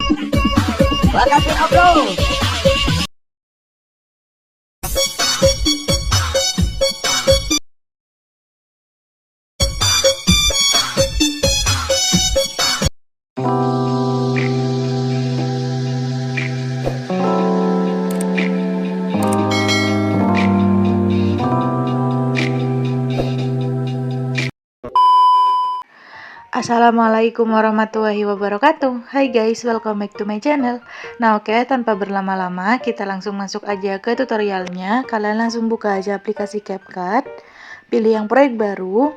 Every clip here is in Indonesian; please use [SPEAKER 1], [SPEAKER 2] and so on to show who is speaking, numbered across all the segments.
[SPEAKER 1] Makasih bro.
[SPEAKER 2] Assalamualaikum warahmatullahi wabarakatuh. Hai guys, welcome back to my channel. Nah oke, tanpa berlama-lama kita langsung masuk aja ke tutorialnya. Kalian langsung buka aja aplikasi CapCut, pilih yang proyek baru.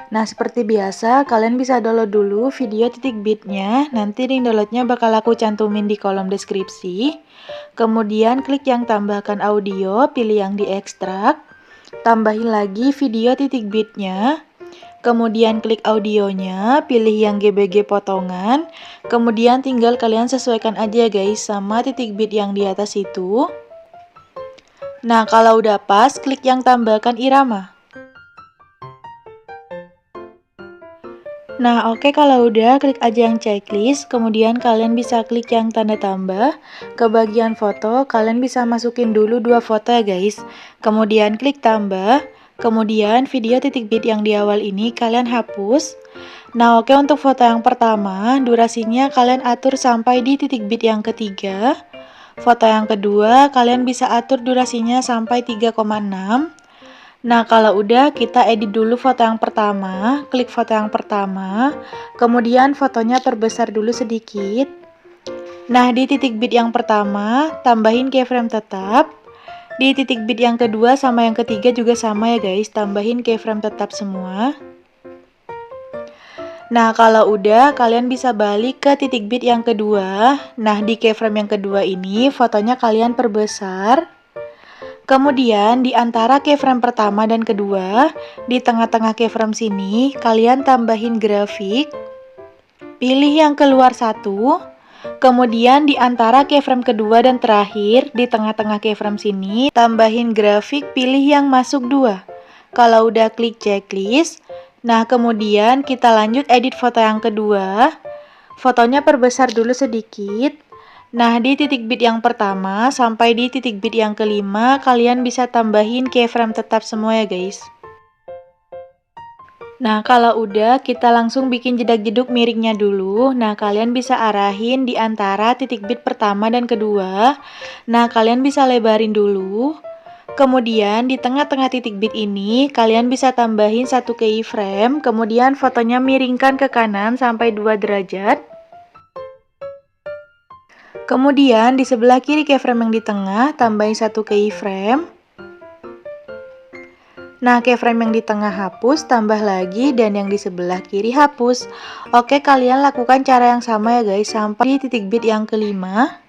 [SPEAKER 2] Nah seperti biasa kalian bisa download dulu video titik bitnya. Nanti link downloadnya bakal aku cantumin di kolom deskripsi. Kemudian klik yang tambahkan audio, pilih yang diekstrak. Tambahin lagi video titik bitnya. Kemudian klik audionya, pilih yang GBG potongan. Kemudian tinggal kalian sesuaikan aja guys sama titik bit yang di atas itu. Nah kalau udah pas, klik yang tambahkan irama. Nah oke, kalau udah klik aja yang checklist. Kemudian kalian bisa klik yang tanda tambah. Ke bagian foto kalian bisa masukin dulu 2 foto ya guys. Kemudian klik tambah. Kemudian video titik bit yang di awal ini kalian hapus. Nah oke, untuk foto yang pertama durasinya kalian atur sampai di titik bit yang ketiga. Foto yang kedua kalian bisa atur durasinya sampai 3,6. Nah kalau udah, kita edit dulu foto yang pertama. Klik foto yang pertama. Kemudian fotonya perbesar dulu sedikit. Nah di titik bit yang pertama tambahin keyframe tetap. Di titik bit yang kedua sama yang ketiga juga sama ya guys, tambahin keyframe tetap semua. Nah kalau udah, kalian bisa balik ke titik bit yang kedua. Nah di keyframe yang kedua ini fotonya kalian perbesar. Kemudian di antara keyframe pertama dan kedua, di tengah-tengah keyframe sini kalian tambahin grafik. Pilih yang keluar satu. Kemudian di antara keyframe kedua dan terakhir, di tengah-tengah keyframe sini, tambahin grafik, pilih yang masuk 2. Kalau udah klik checklist, nah kemudian kita lanjut edit foto yang kedua. Fotonya perbesar dulu sedikit. Nah di titik bit yang pertama sampai di titik bit yang kelima, kalian bisa tambahin keyframe tetap semua ya guys. Nah kalau udah, kita langsung bikin jedak-jeduk miringnya dulu. Nah kalian bisa arahin di antara titik bit pertama dan kedua. Nah kalian bisa lebarin dulu. Kemudian di tengah-tengah titik bit ini kalian bisa tambahin 1 keyframe. Kemudian fotonya miringkan ke kanan sampai 2 derajat. Kemudian di sebelah kiri keyframe yang di tengah tambahin 1 keyframe. Nah, keyframe yang di tengah hapus, tambah lagi, dan yang di sebelah kiri hapus. Oke, kalian lakukan cara yang sama ya guys, sampai di titik bit yang kelima.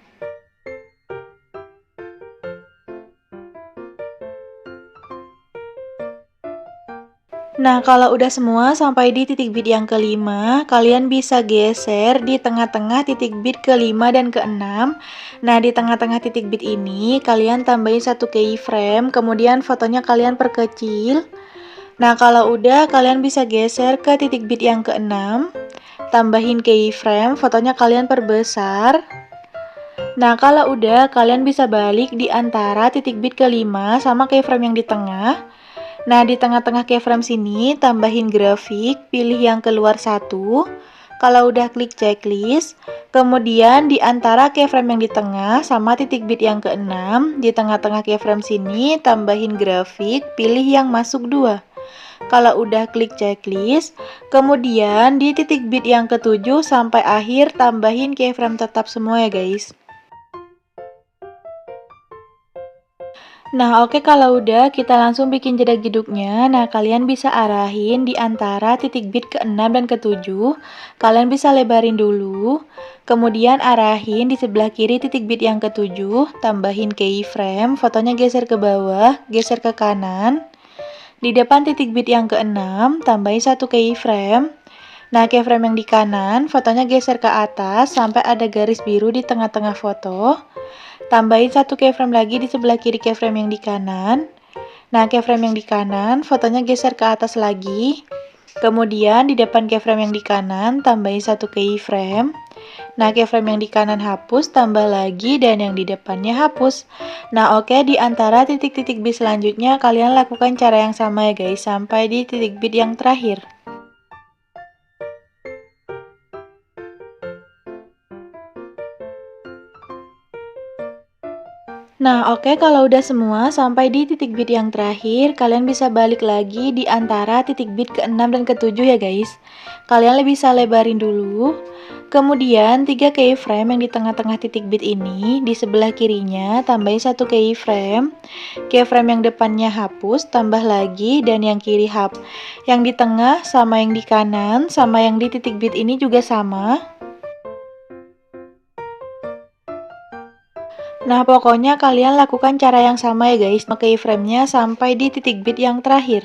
[SPEAKER 2] Nah, kalau udah semua sampai di titik bit yang kelima, kalian bisa geser di tengah-tengah titik bit kelima dan keenam. Nah, di tengah-tengah titik bit ini, kalian tambahin 1 keyframe, kemudian fotonya kalian perkecil. Nah kalau udah, kalian bisa geser ke titik bit yang keenam, tambahin keyframe, fotonya kalian perbesar. Nah kalau udah, kalian bisa balik di antara titik bit kelima sama keyframe yang di tengah. Nah di tengah-tengah keyframe sini tambahin grafik, pilih yang keluar satu. Kalau udah klik checklist, kemudian di antara keyframe yang di tengah sama titik bit yang keenam, di tengah-tengah keyframe sini tambahin grafik, pilih yang masuk 2. Kalau udah klik checklist, kemudian di titik bit yang ketujuh sampai akhir tambahin keyframe tetap semua ya guys. Nah oke, kalau udah, kita langsung bikin jedak-jeduknya. Nah kalian bisa arahin di antara titik bit ke-6 dan ke-7. Kalian bisa lebarin dulu. Kemudian arahin di sebelah kiri titik bit yang ke-7. Tambahin keyframe, fotonya geser ke bawah, geser ke kanan. Di depan titik bit yang ke-6, tambahin 1 keyframe. Nah, keyframe yang di kanan, fotonya geser ke atas sampai ada garis biru di tengah-tengah foto. Tambahin 1 keyframe lagi di sebelah kiri keyframe yang di kanan. Nah, keyframe yang di kanan, fotonya geser ke atas lagi. Kemudian di depan keyframe yang di kanan tambahin satu keyframe. Nah, keyframe yang di kanan hapus, tambah lagi, dan yang di depannya hapus. Nah, oke, di antara titik-titik bit selanjutnya kalian lakukan cara yang sama ya guys, sampai di titik bit yang terakhir. Nah, oke, kalau udah semua sampai di titik bit yang terakhir, kalian bisa balik lagi di antara titik bit ke-6 dan ke-7 ya guys. Kalian bisa lebarin dulu. Kemudian 3 keyframe yang di tengah-tengah titik bit ini, di sebelah kirinya tambahin satu keyframe. Keyframe yang depannya hapus, tambah lagi, dan yang kiri hapus. Yang di tengah sama yang di kanan, sama yang di titik bit ini juga sama. Nah, pokoknya kalian lakukan cara yang sama ya guys, keyframe-nya sampai di titik bit yang terakhir.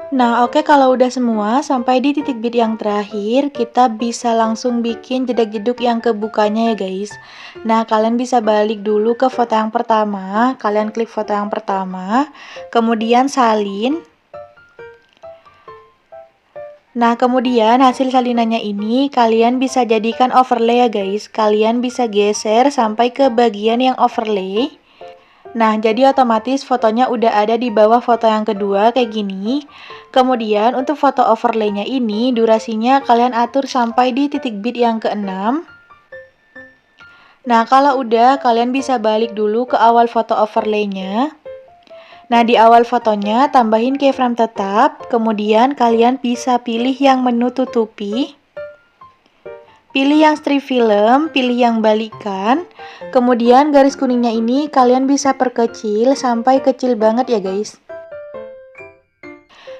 [SPEAKER 2] Nah, oke, kalau udah semua sampai di titik bit yang terakhir, kita bisa langsung bikin jedak-jeduk yang kebukanya ya guys. Nah, kalian bisa balik dulu ke foto yang pertama, kalian klik foto yang pertama, kemudian salin. Nah, kemudian hasil salinannya ini kalian bisa jadikan overlay ya guys. Kalian bisa geser sampai ke bagian yang overlay. Nah, jadi otomatis fotonya udah ada di bawah foto yang kedua kayak gini. Kemudian untuk foto overlaynya ini durasinya kalian atur sampai di titik bit yang ke-6. Nah, kalau udah kalian bisa balik dulu ke awal foto overlaynya. Nah, di awal fotonya tambahin keyframe tetap, kemudian kalian bisa pilih yang menu tutupi, pilih yang strip film, pilih yang balikan, kemudian garis kuningnya ini kalian bisa perkecil sampai kecil banget ya guys.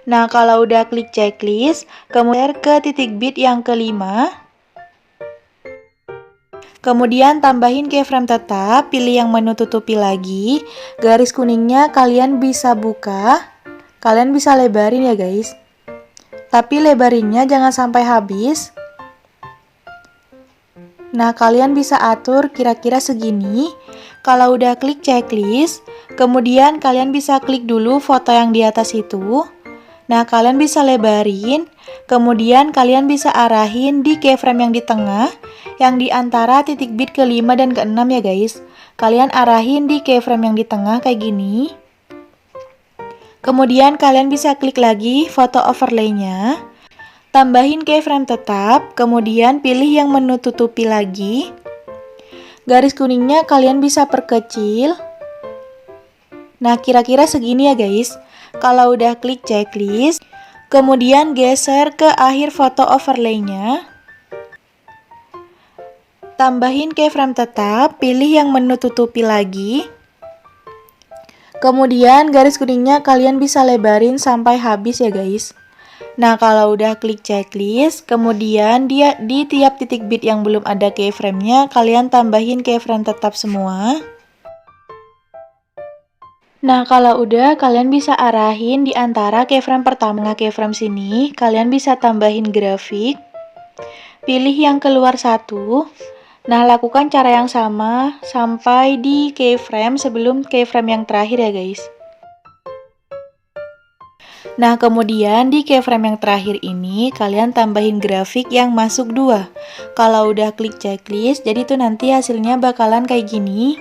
[SPEAKER 2] Nah, kalau udah klik checklist, kemudian ke titik bit yang kelima. Kemudian tambahin keyframe tetap, pilih yang menu tutupi lagi. Garis kuningnya kalian bisa buka, kalian bisa lebarin ya guys. Tapi lebarinnya jangan sampai habis. Nah, kalian bisa atur kira-kira segini. Kalau udah klik checklist, kemudian kalian bisa klik dulu foto yang di atas itu. Nah, kalian bisa lebarin, kemudian kalian bisa arahin di keyframe yang di tengah, yang di antara titik bit ke-5 dan ke-6 ya guys. Kalian arahin di keyframe yang di tengah kayak gini. Kemudian kalian bisa klik lagi foto overlaynya, tambahin keyframe tetap, kemudian pilih yang menu tutupi lagi. Garis kuningnya kalian bisa perkecil. Nah, kira-kira segini ya guys. Kalau udah klik checklist, kemudian geser ke akhir foto overlaynya. Tambahin keyframe tetap, pilih yang menu tutupi lagi. Kemudian garis kuningnya kalian bisa lebarin sampai habis ya guys. Nah, kalau udah klik checklist, kemudian di tiap titik bit yang belum ada keyframe-nya, kalian tambahin keyframe tetap semua. Nah, kalau udah kalian bisa arahin di antara keyframe pertama ke keyframe sini, kalian bisa tambahin grafik. Pilih yang keluar satu. Nah, lakukan cara yang sama sampai di keyframe sebelum keyframe yang terakhir ya guys. Nah, kemudian di keyframe yang terakhir ini kalian tambahin grafik yang masuk 2. Kalau udah klik checklist, jadi tuh nanti hasilnya bakalan kayak gini.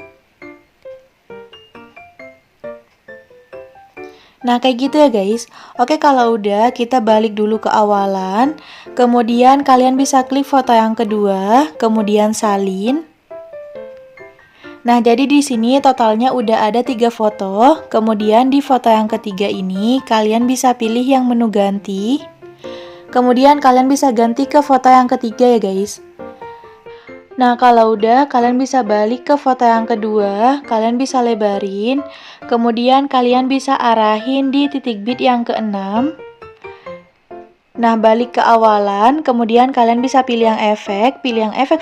[SPEAKER 2] Nah, kayak gitu ya guys. Oke, kalau udah kita balik dulu ke awalan. Kemudian kalian bisa klik foto yang kedua, kemudian salin. Nah, jadi di sini totalnya udah ada 3 foto. Kemudian di foto yang ketiga ini kalian bisa pilih yang menu ganti. Kemudian kalian bisa ganti ke foto yang ketiga ya guys. Nah, kalau udah kalian bisa balik ke foto yang kedua, kalian bisa lebarin, kemudian kalian bisa arahin di titik bit yang ke-6. Nah, balik ke awalan, kemudian kalian bisa pilih yang efek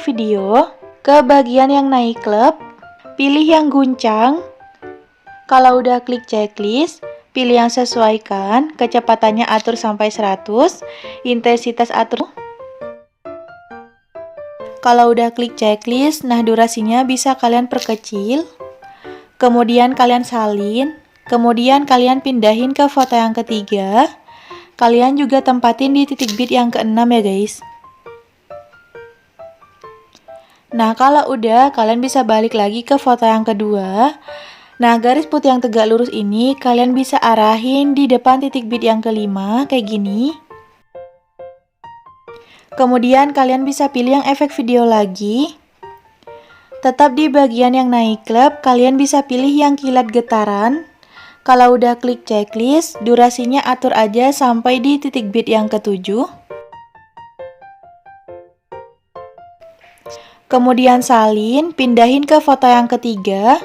[SPEAKER 2] video, ke bagian yang naik klub, pilih yang guncang. Kalau udah klik checklist, pilih yang sesuaikan, kecepatannya atur sampai 100, intensitas atur. Kalau udah klik checklist, nah durasinya bisa kalian perkecil. Kemudian kalian salin. Kemudian kalian pindahin ke foto yang ketiga. Kalian juga tempatin di titik bit yang ke-6 ya guys. Nah kalau udah, kalian bisa balik lagi ke foto yang kedua. Nah garis putih yang tegak lurus ini kalian bisa arahin di depan titik bit yang ke-5 kayak gini. Kemudian kalian bisa pilih yang efek video lagi. Tetap di bagian yang naik klep, kalian bisa pilih yang kilat getaran. Kalau udah klik checklist, durasinya atur aja sampai di titik bit yang ke-7. Kemudian salin, pindahin ke foto yang ketiga.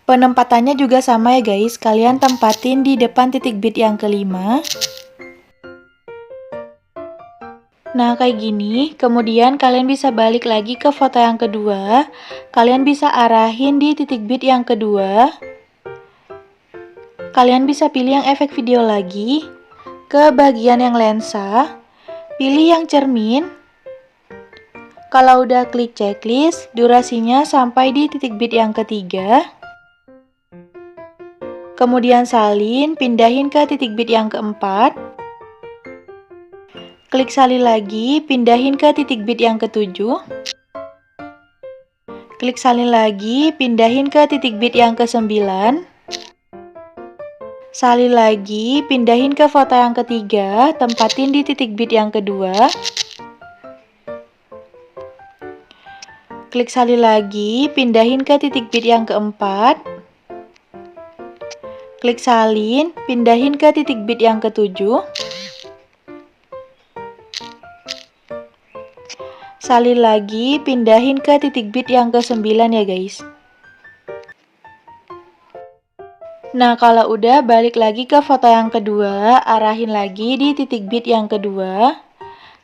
[SPEAKER 2] Penempatannya juga sama ya guys, kalian tempatin di depan titik bit yang ke-5. Nah kayak gini, kemudian kalian bisa balik lagi ke foto yang kedua. Kalian bisa arahin di titik bit yang kedua. Kalian bisa pilih yang efek video lagi. Ke bagian yang lensa, pilih yang cermin. Kalau udah klik checklist, durasinya sampai di titik bit yang ketiga. Kemudian salin, pindahin ke titik bit yang keempat. Klik salin lagi, pindahin ke titik bit yang ke-7. Klik salin lagi, pindahin ke titik bit yang ke-9. Salin lagi, pindahin ke foto yang ketiga, tempatin di titik bit yang kedua. Klik salin lagi, pindahin ke titik bit yang keempat. Klik salin, pindahin ke titik bit yang ke-7. Salin lagi, pindahin ke titik bit yang ke-9 ya guys. Nah kalau udah, balik lagi ke foto yang kedua, arahin lagi di titik bit yang kedua.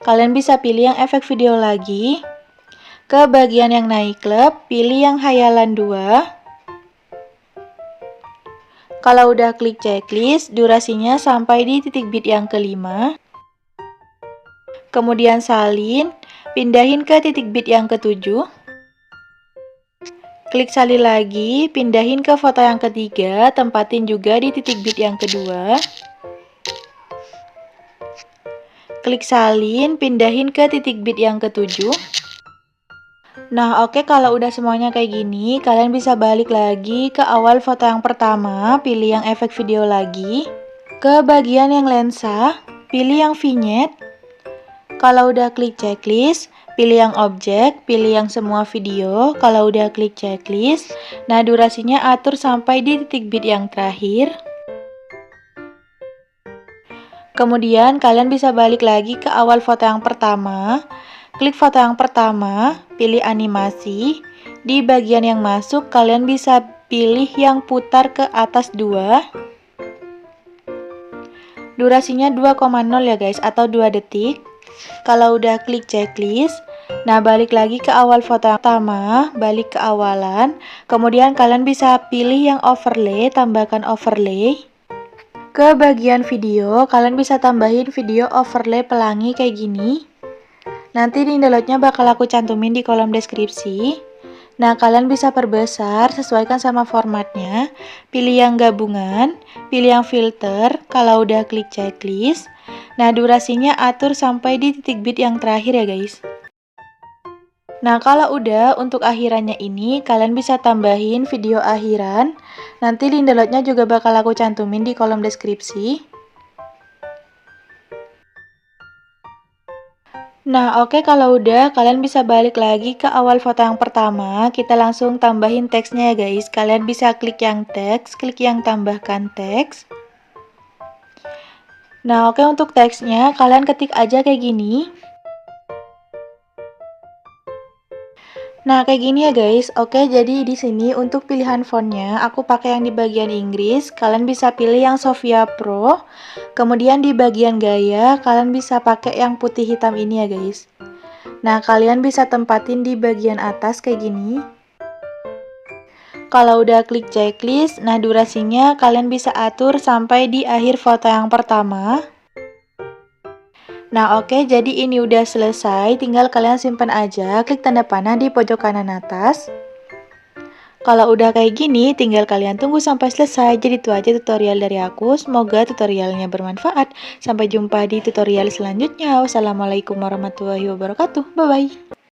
[SPEAKER 2] Kalian bisa pilih yang efek video lagi. Ke bagian yang naik klep, pilih yang hayalan 2. Kalau udah klik checklist, durasinya sampai di titik bit yang ke-5. Kemudian salin, pindahin ke titik bit yang ke-7. Klik salin lagi, pindahin ke foto yang ketiga, tempatin juga di titik bit yang kedua. Klik salin, pindahin ke titik bit yang ke-7. Nah oke, kalau udah semuanya kayak gini, kalian bisa balik lagi ke awal foto yang pertama, pilih yang efek video lagi. Ke bagian yang lensa, pilih yang vignette. Kalau udah klik checklist, pilih yang objek, pilih yang semua video. Kalau udah klik checklist, nah durasinya atur sampai di titik bit yang terakhir. Kemudian kalian bisa balik lagi ke awal foto yang pertama. Klik foto yang pertama, pilih animasi. Di bagian yang masuk, kalian bisa pilih yang putar ke atas 2. Durasinya 2,0 ya guys, atau 2 detik. Kalau udah klik checklist, nah balik lagi ke awal foto yang pertama, balik ke awalan. Kemudian kalian bisa pilih yang overlay, tambahkan overlay. Ke bagian video, kalian bisa tambahin video overlay pelangi kayak gini. Nanti di downloadnya bakal aku cantumin di kolom deskripsi. Nah, kalian bisa perbesar, sesuaikan sama formatnya. Pilih yang gabungan, pilih yang filter, kalau udah klik checklist. Nah, durasinya atur sampai di titik bit yang terakhir ya guys. Nah, kalau udah, untuk akhirannya ini, kalian bisa tambahin video akhiran. Nanti link downloadnya juga bakal aku cantumin di kolom deskripsi. Nah, oke, kalau udah, kalian bisa balik lagi ke awal foto yang pertama. Kita langsung tambahin teksnya ya guys. Kalian bisa klik yang teks, klik yang tambahkan teks. Nah, oke, untuk teksnya kalian ketik aja kayak gini. Nah, kayak gini ya guys. Oke, jadi di sini untuk pilihan fontnya aku pakai yang di bagian Inggris. Kalian bisa pilih yang Sofia Pro. Kemudian di bagian gaya kalian bisa pakai yang putih hitam ini ya guys. Nah, kalian bisa tempatin di bagian atas kayak gini. Kalau udah klik checklist, nah durasinya kalian bisa atur sampai di akhir foto yang pertama. Nah oke, jadi ini udah selesai, tinggal kalian simpan aja, klik tanda panah di pojok kanan atas. Kalau udah kayak gini, tinggal kalian tunggu sampai selesai. Jadi itu aja tutorial dari aku, semoga tutorialnya bermanfaat. Sampai jumpa di tutorial selanjutnya. Wassalamualaikum warahmatullahi wabarakatuh, bye-bye.